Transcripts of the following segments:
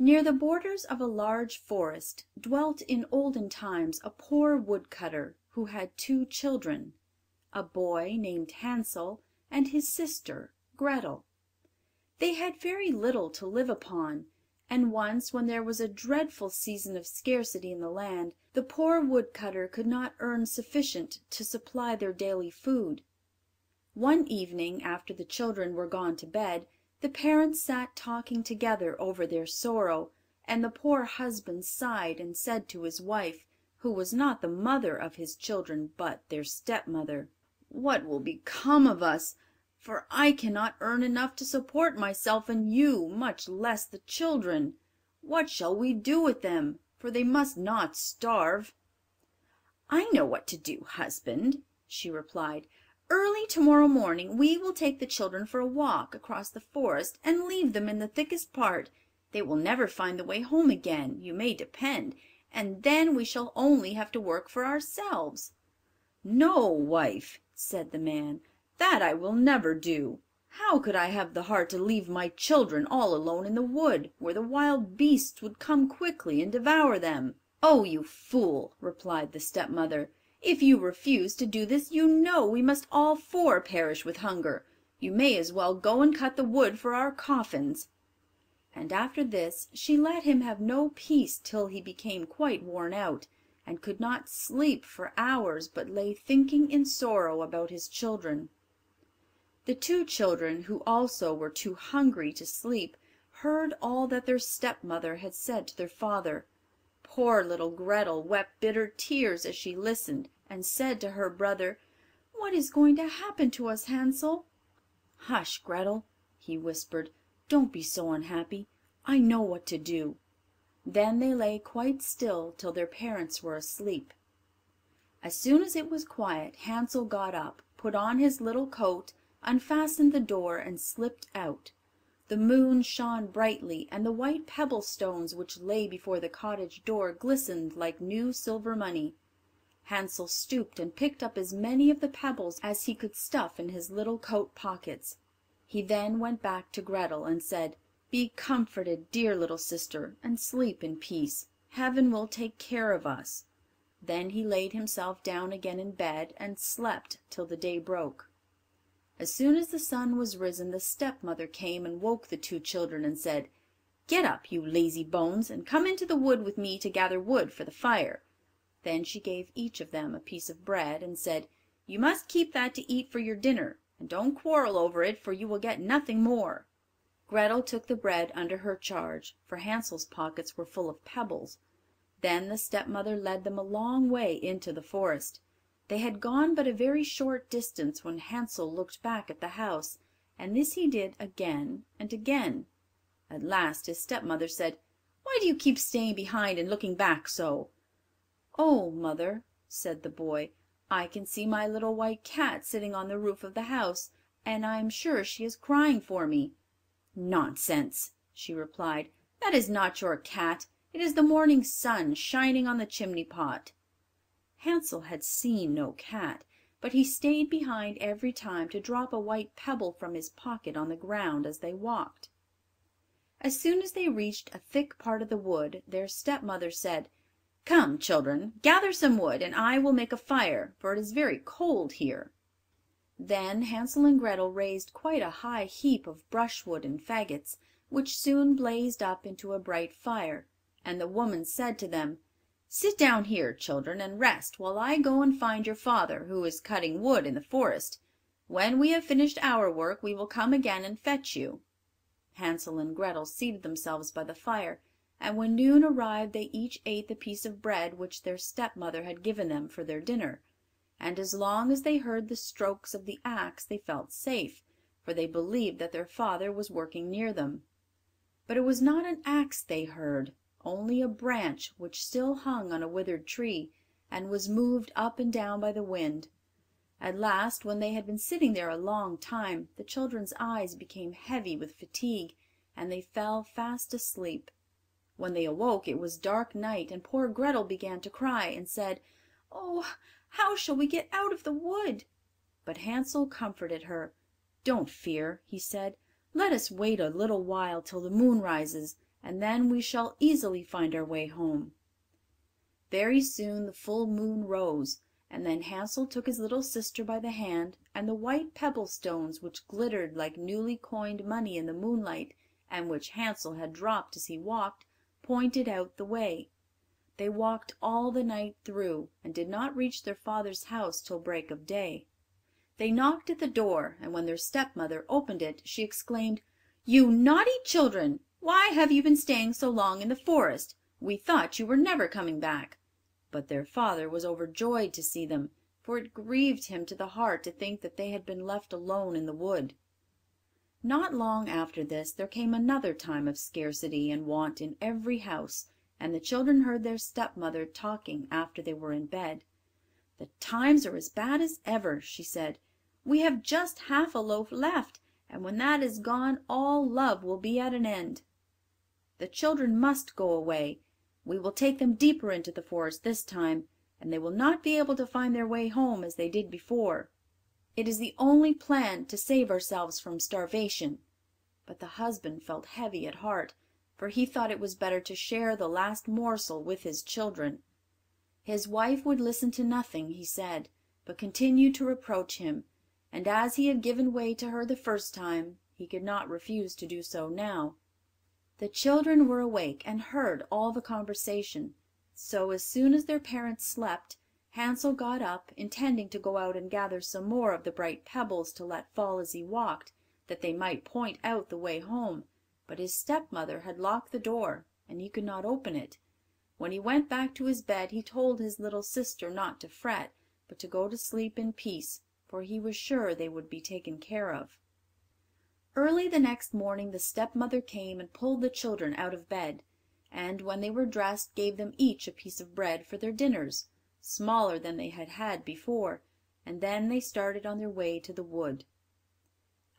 Near the borders of a large forest dwelt in olden times a poor woodcutter who had two children, a boy named Hansel and his sister Grethel. They had very little to live upon, and once when there was a dreadful season of scarcity in the land, the poor woodcutter could not earn sufficient to supply their daily food. One evening, after the children were gone to bed, the parents sat talking together over their sorrow, and the poor husband sighed and said to his wife, who was not the mother of his children but their stepmother, "What will become of us? For I cannot earn enough to support myself and you, much less the children. What shall we do with them? For they must not starve." "I know what to do, husband," she replied. "Early tomorrow morning we will take the children for a walk across the forest and leave them in the thickest part. They will never find the way home again, you may depend, and then we shall only have to work for ourselves." "No, wife," said the man, "that I will never do. How could I have the heart to leave my children all alone in the wood, where the wild beasts would come quickly and devour them?" "Oh, you fool!" replied the stepmother. "If you refuse to do this, you know we must all four perish with hunger. You may as well go and cut the wood for our coffins." And after this she let him have no peace till he became quite worn out, and could not sleep for hours, but lay thinking in sorrow about his children. The two children, who also were too hungry to sleep, heard all that their stepmother had said to their father. Poor little Grethel wept bitter tears as she listened, and said to her brother, "What is going to happen to us, Hansel?" "Hush, Grethel," he whispered, "don't be so unhappy. I know what to do." Then they lay quite still till their parents were asleep. As soon as it was quiet, Hansel got up, put on his little coat, unfastened the door, and slipped out. The moon shone brightly, and the white pebble stones which lay before the cottage door glistened like new silver money. Hansel stooped and picked up as many of the pebbles as he could stuff in his little coat pockets. He then went back to Grethel and said, "Be comforted, dear little sister, and sleep in peace. Heaven will take care of us." Then he laid himself down again in bed and slept till the day broke. As soon as the sun was risen, the stepmother came and woke the two children and said, "Get up, you lazy bones, and come into the wood with me to gather wood for the fire." Then she gave each of them a piece of bread, and said, "You must keep that to eat for your dinner, and don't quarrel over it, for you will get nothing more." Grethel took the bread under her charge, for Hansel's pockets were full of pebbles. Then the stepmother led them a long way into the forest. They had gone but a very short distance when Hansel looked back at the house, and this he did again and again. At last his stepmother said, "Why do you keep staying behind and looking back so?" "Oh, mother," said the boy, "I can see my little white cat sitting on the roof of the house, and I am sure she is crying for me." "Nonsense!" she replied. "That is not your cat. It is the morning sun shining on the chimney pot." Hansel had seen no cat, but he stayed behind every time to drop a white pebble from his pocket on the ground as they walked. As soon as they reached a thick part of the wood, their stepmother said, "Come, children, gather some wood, and I will make a fire, for it is very cold here." Then Hansel and Grethel raised quite a high heap of brushwood and faggots, which soon blazed up into a bright fire, and the woman said to them, "Sit down here, children, and rest while I go and find your father, who is cutting wood in the forest. When we have finished our work we will come again and fetch you." Hansel and Grethel seated themselves by the fire, and when noon arrived they each ate the piece of bread which their stepmother had given them for their dinner, and as long as they heard the strokes of the axe they felt safe, for they believed that their father was working near them. But it was not an axe they heard, only a branch which still hung on a withered tree, and was moved up and down by the wind. At last, when they had been sitting there a long time, the children's eyes became heavy with fatigue, and they fell fast asleep. When they awoke it was dark night, and poor Grethel began to cry, and said, "Oh, how shall we get out of the wood?" But Hansel comforted her. "Don't fear," he said. "Let us wait a little while till the moon rises, and then we shall easily find our way home." Very soon the full moon rose, and then Hansel took his little sister by the hand, and the white pebble stones which glittered like newly coined money in the moonlight, and which Hansel had dropped as he walked, pointed out the way. They walked all the night through, and did not reach their father's house till break of day. They knocked at the door, and when their stepmother opened it, she exclaimed, "You naughty children! Why have you been staying so long in the forest? We thought you were never coming back." But their father was overjoyed to see them, for it grieved him to the heart to think that they had been left alone in the wood. Not long after this there came another time of scarcity and want in every house, and the children heard their stepmother talking after they were in bed. "The times are as bad as ever," she said. "We have just half a loaf left, and when that is gone all love will be at an end. The children must go away. We will take them deeper into the forest this time, and they will not be able to find their way home as they did before. It is the only plan to save ourselves from starvation." But the husband felt heavy at heart, for he thought it was better to share the last morsel with his children. His wife would listen to nothing he said, but continued to reproach him, and as he had given way to her the first time, he could not refuse to do so now. The children were awake and heard all the conversation, so as soon as their parents slept, Hansel got up, intending to go out and gather some more of the bright pebbles to let fall as he walked, that they might point out the way home, but his stepmother had locked the door, and he could not open it. When he went back to his bed he told his little sister not to fret, but to go to sleep in peace, for he was sure they would be taken care of. Early the next morning the stepmother came and pulled the children out of bed, and when they were dressed gave them each a piece of bread for their dinners, smaller than they had had before, and then they started on their way to the wood.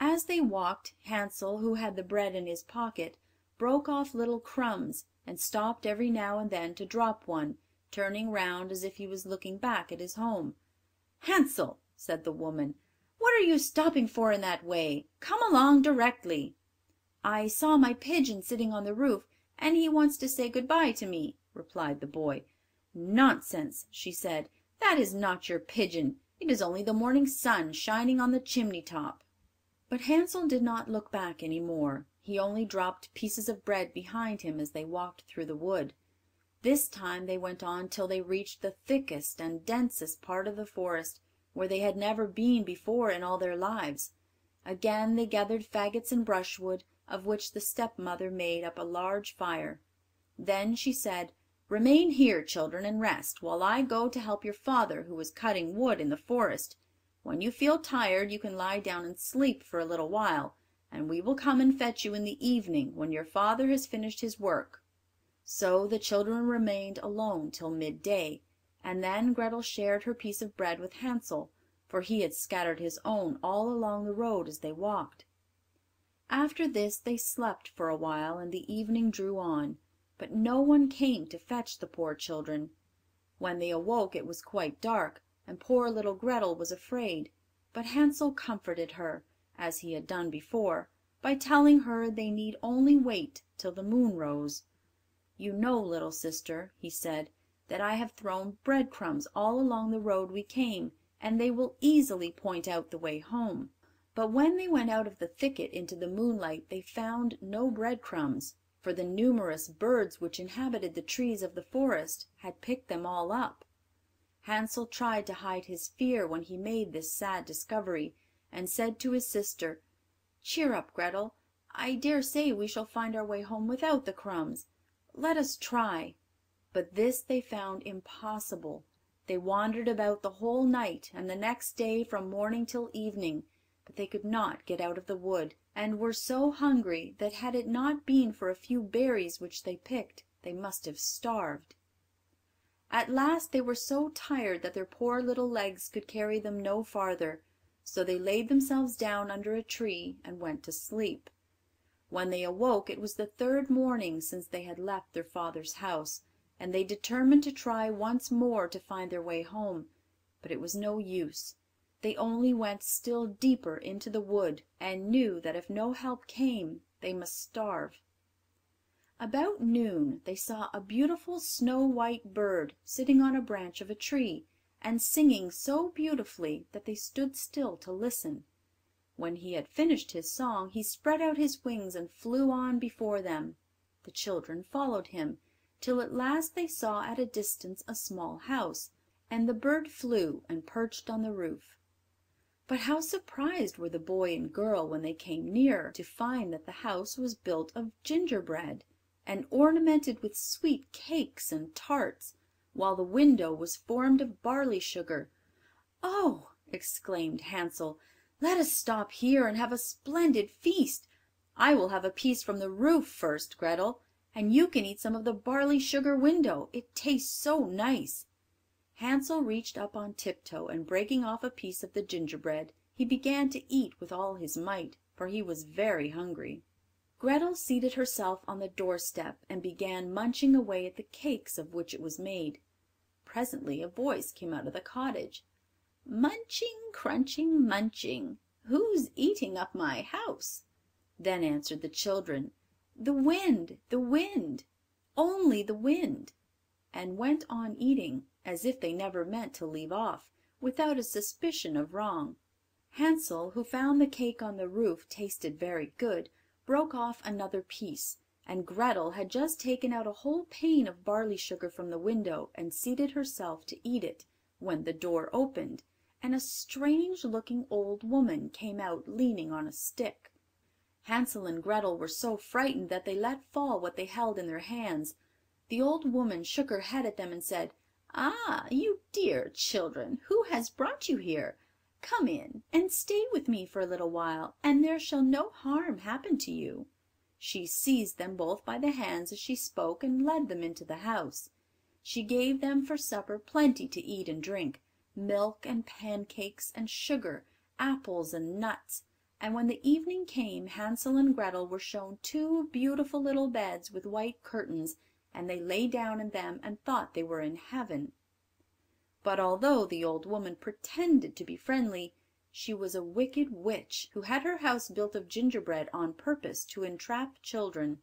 As they walked, Hansel, who had the bread in his pocket, broke off little crumbs, and stopped every now and then to drop one, turning round as if he was looking back at his home. "Hansel," said the woman, "what are you stopping for in that way? Come along directly." "I saw my pigeon sitting on the roof, and he wants to say good bye to me," replied the boy. "Nonsense," she said, "that is not your pigeon. It is only the morning sun shining on the chimney top." But Hansel did not look back any more. He only dropped pieces of bread behind him as they walked through the wood. This time they went on till they reached the thickest and densest part of the forest, where they had never been before in all their lives. Again they gathered faggots and brushwood, of which the stepmother made up a large fire. Then she said, "Remain here, children, and rest, while I go to help your father, who is cutting wood in the forest. When you feel tired you can lie down and sleep for a little while, and we will come and fetch you in the evening, when your father has finished his work." So the children remained alone till midday, and then Grethel shared her piece of bread with Hansel, for he had scattered his own all along the road as they walked. After this they slept for a while, and the evening drew on, but no one came to fetch the poor children. When they awoke it was quite dark, and poor little Grethel was afraid, but Hansel comforted her, as he had done before, by telling her they need only wait till the moon rose. "You know, little sister," he said, "that I have thrown breadcrumbs all along the road we came, and they will easily point out the way home." But when they went out of the thicket into the moonlight they found no breadcrumbs, for the numerous birds which inhabited the trees of the forest had picked them all up. Hansel tried to hide his fear when he made this sad discovery, and said to his sister, "Cheer up, Grethel. I dare say we shall find our way home without the crumbs. Let us try." But this they found impossible. They wandered about the whole night and the next day from morning till evening, but they could not get out of the wood, and were so hungry that had it not been for a few berries which they picked, they must have starved. At last they were so tired that their poor little legs could carry them no farther, so they laid themselves down under a tree and went to sleep. When they awoke it was the third morning since they had left their father's house, and they determined to try once more to find their way home, but it was no use. They only went still deeper into the wood, and knew that if no help came they must starve. About noon they saw a beautiful snow-white bird sitting on a branch of a tree, and singing so beautifully that they stood still to listen. When he had finished his song, he spread out his wings and flew on before them. The children followed him, till at last they saw at a distance a small house, and the bird flew and perched on the roof. But how surprised were the boy and girl when they came nearer, to find that the house was built of gingerbread, and ornamented with sweet cakes and tarts, while the window was formed of barley sugar. "Oh!" exclaimed Hansel, "let us stop here and have a splendid feast. I will have a piece from the roof first, Gretel, and you can eat some of the barley sugar window. It tastes so nice." Hansel reached up on tiptoe, and breaking off a piece of the gingerbread, he began to eat with all his might, for he was very hungry. Gretel seated herself on the doorstep and began munching away at the cakes of which it was made. Presently a voice came out of the cottage. "Munching, crunching, munching, who's eating up my house?" Then answered the children, "The wind, the wind, only the wind," and went on eating, as if they never meant to leave off, without a suspicion of wrong. Hansel, who found the cake on the roof tasted very good, broke off another piece, and Gretel had just taken out a whole pane of barley sugar from the window and seated herself to eat it, when the door opened, and a strange-looking old woman came out leaning on a stick. Hansel and Gretel were so frightened that they let fall what they held in their hands. The old woman shook her head at them and said, "Ah, you dear children, who has brought you here? Come in and stay with me for a little while, and there shall no harm happen to you." She seized them both by the hands as she spoke, and led them into the house. She gave them for supper plenty to eat and drink, milk and pancakes and sugar, apples and nuts, and when the evening came Hansel and Gretel were shown two beautiful little beds with white curtains, and they lay down in them and thought they were in heaven. But although the old woman pretended to be friendly, she was a wicked witch who had her house built of gingerbread on purpose to entrap children.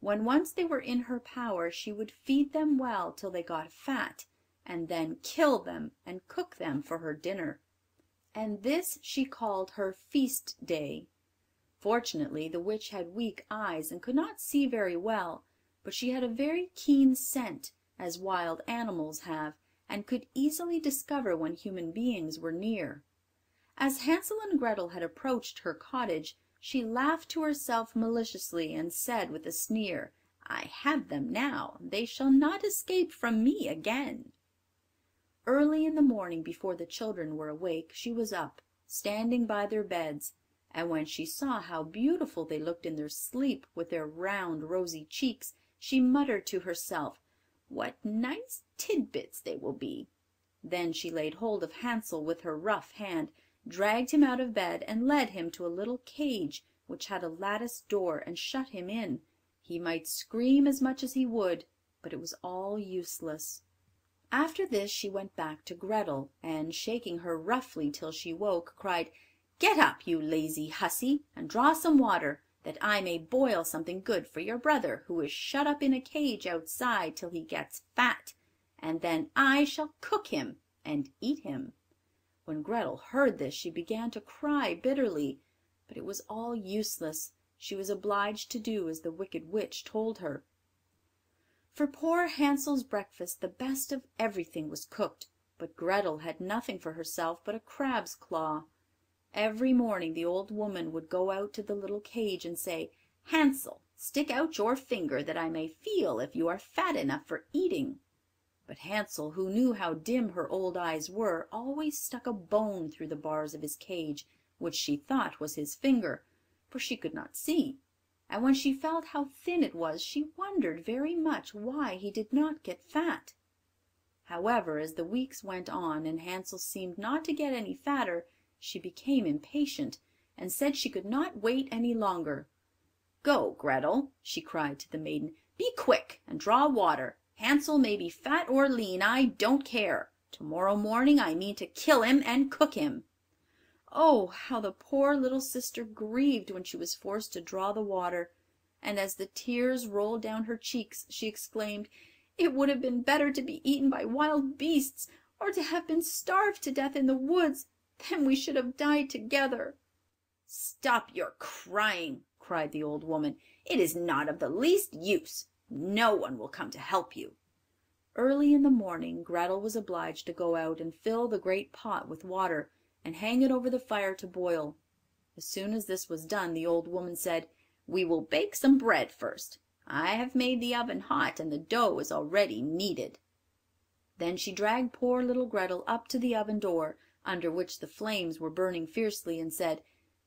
When once they were in her power she would feed them well till they got fat, and then kill them and cook them for her dinner. And this she called her feast day. Fortunately the witch had weak eyes and could not see very well, but she had a very keen scent, as wild animals have, and could easily discover when human beings were near. As Hansel and Gretel had approached her cottage, she laughed to herself maliciously and said with a sneer, "I have them now, they shall not escape from me again." Early in the morning, before the children were awake, she was up, standing by their beds, and when she saw how beautiful they looked in their sleep, with their round rosy cheeks, she muttered to herself, "What nice tidbits they will be." Then she laid hold of Hansel with her rough hand, dragged him out of bed, and led him to a little cage which had a latticed door, and shut him in. He might scream as much as he would, but it was all useless. After this she went back to Gretel, and shaking her roughly till she woke, cried, "Get up, you lazy hussy, and draw some water, that I may boil something good for your brother, who is shut up in a cage outside till he gets fat, and then I shall cook him and eat him." When Gretel heard this she began to cry bitterly, but it was all useless. She was obliged to do as the wicked witch told her. For poor Hansel's breakfast the best of everything was cooked, but Gretel had nothing for herself but a crab's claw. Every morning the old woman would go out to the little cage and say, "Hansel, stick out your finger that I may feel if you are fat enough for eating." But Hansel, who knew how dim her old eyes were, always stuck a bone through the bars of his cage, which she thought was his finger, for she could not see, and when she felt how thin it was she wondered very much why he did not get fat. However, as the weeks went on and Hansel seemed not to get any fatter, she became impatient, and said she could not wait any longer. "Go, Gretel," she cried to the maiden, "be quick and draw water. Hansel may be fat or lean, I don't care. Tomorrow morning I mean to kill him and cook him." Oh, how the poor little sister grieved when she was forced to draw the water! and as the tears rolled down her cheeks, she exclaimed, "It would have been better to be eaten by wild beasts, or to have been starved to death in the woods. Then we should have died together." "Stop your crying," cried the old woman. "It is not of the least use. No one will come to help you." Early in the morning Gretel was obliged to go out and fill the great pot with water, and hang it over the fire to boil. As soon as this was done, the old woman said, "We will bake some bread first. I have made the oven hot, and the dough is already kneaded." Then she dragged poor little Gretel up to the oven door, under which the flames were burning fiercely, and said,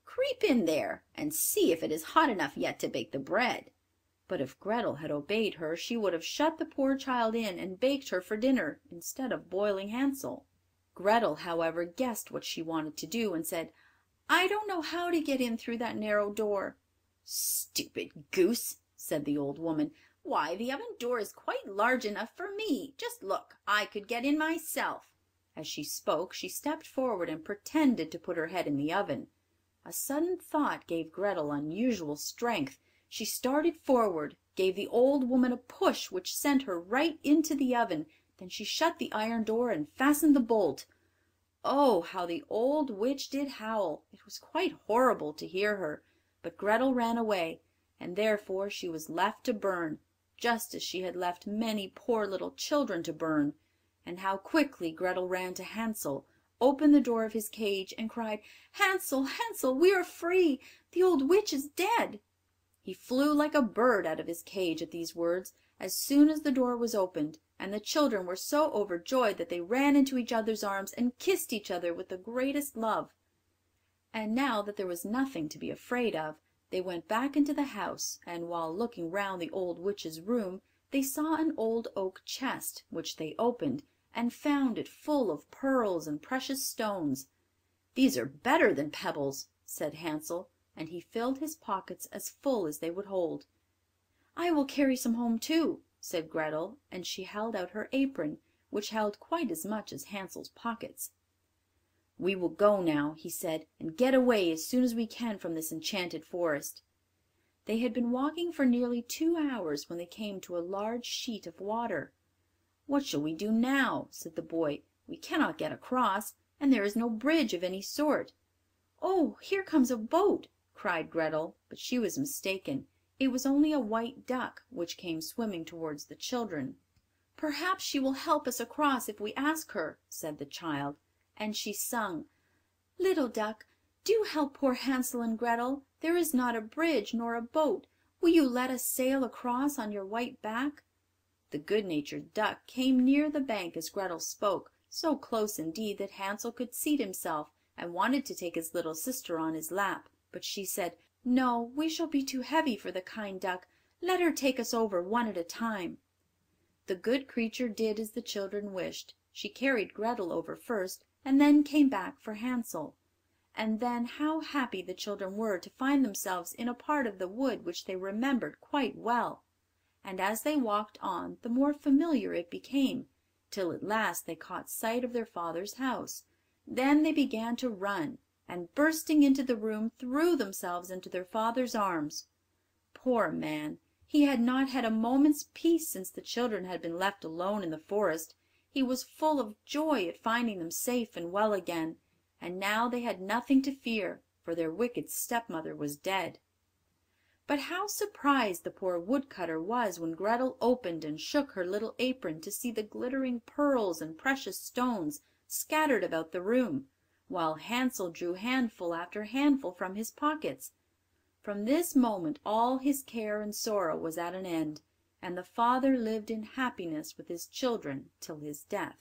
"Creep in there, and see if it is hot enough yet to bake the bread." But if Gretel had obeyed her, she would have shut the poor child in and baked her for dinner, instead of boiling Hansel. Gretel, however, guessed what she wanted to do, and said, "I don't know how to get in through that narrow door." "Stupid goose," said the old woman. "Why, the oven door is quite large enough for me. Just look, I could get in myself." As she spoke, she stepped forward and pretended to put her head in the oven. A sudden thought gave Gretel unusual strength. She started forward, gave the old woman a push which sent her right into the oven, then she shut the iron door and fastened the bolt. Oh, how the old witch did howl! It was quite horrible to hear her, but Gretel ran away, and therefore she was left to burn, just as she had left many poor little children to burn. And how quickly Gretel ran to Hansel, opened the door of his cage, and cried, "Hansel, Hansel, we are free! The old witch is dead!" He flew like a bird out of his cage at these words as soon as the door was opened, and the children were so overjoyed that they ran into each other's arms and kissed each other with the greatest love. And now that there was nothing to be afraid of, they went back into the house, and while looking round the old witch's room they saw an old oak chest, which they opened, and found it full of pearls and precious stones. "These are better than pebbles," said Hansel, and he filled his pockets as full as they would hold. "I will carry some home too," said Gretel, and she held out her apron, which held quite as much as Hansel's pockets. "We will go now," he said, "and get away as soon as we can from this enchanted forest." They had been walking for nearly 2 hours when they came to a large sheet of water. "What shall we do now?" said the boy. "We cannot get across, and there is no bridge of any sort." "Oh, here comes a boat!" cried Gretel, but she was mistaken. It was only a white duck, which came swimming towards the children. "Perhaps she will help us across if we ask her," said the child, and she sung, "Little duck, do help poor Hansel and Gretel. There is not a bridge nor a boat. Will you let us sail across on your white back?" The good-natured duck came near the bank as Gretel spoke, so close indeed that Hansel could seat himself, and wanted to take his little sister on his lap, but she said, "No, we shall be too heavy for the kind duck. Let her take us over one at a time." The good creature did as the children wished. She carried Gretel over first, and then came back for Hansel. And then how happy the children were to find themselves in a part of the wood which they remembered quite well. And as they walked on, the more familiar it became, till at last they caught sight of their father's house. Then they began to run, and bursting into the room threw themselves into their father's arms. Poor man! He had not had a moment's peace since the children had been left alone in the forest. He was full of joy at finding them safe and well again, and now they had nothing to fear, for their wicked stepmother was dead. But how surprised the poor woodcutter was when Gretel opened and shook her little apron to see the glittering pearls and precious stones scattered about the room, while Hansel drew handful after handful from his pockets. From this moment all his care and sorrow was at an end, and the father lived in happiness with his children till his death.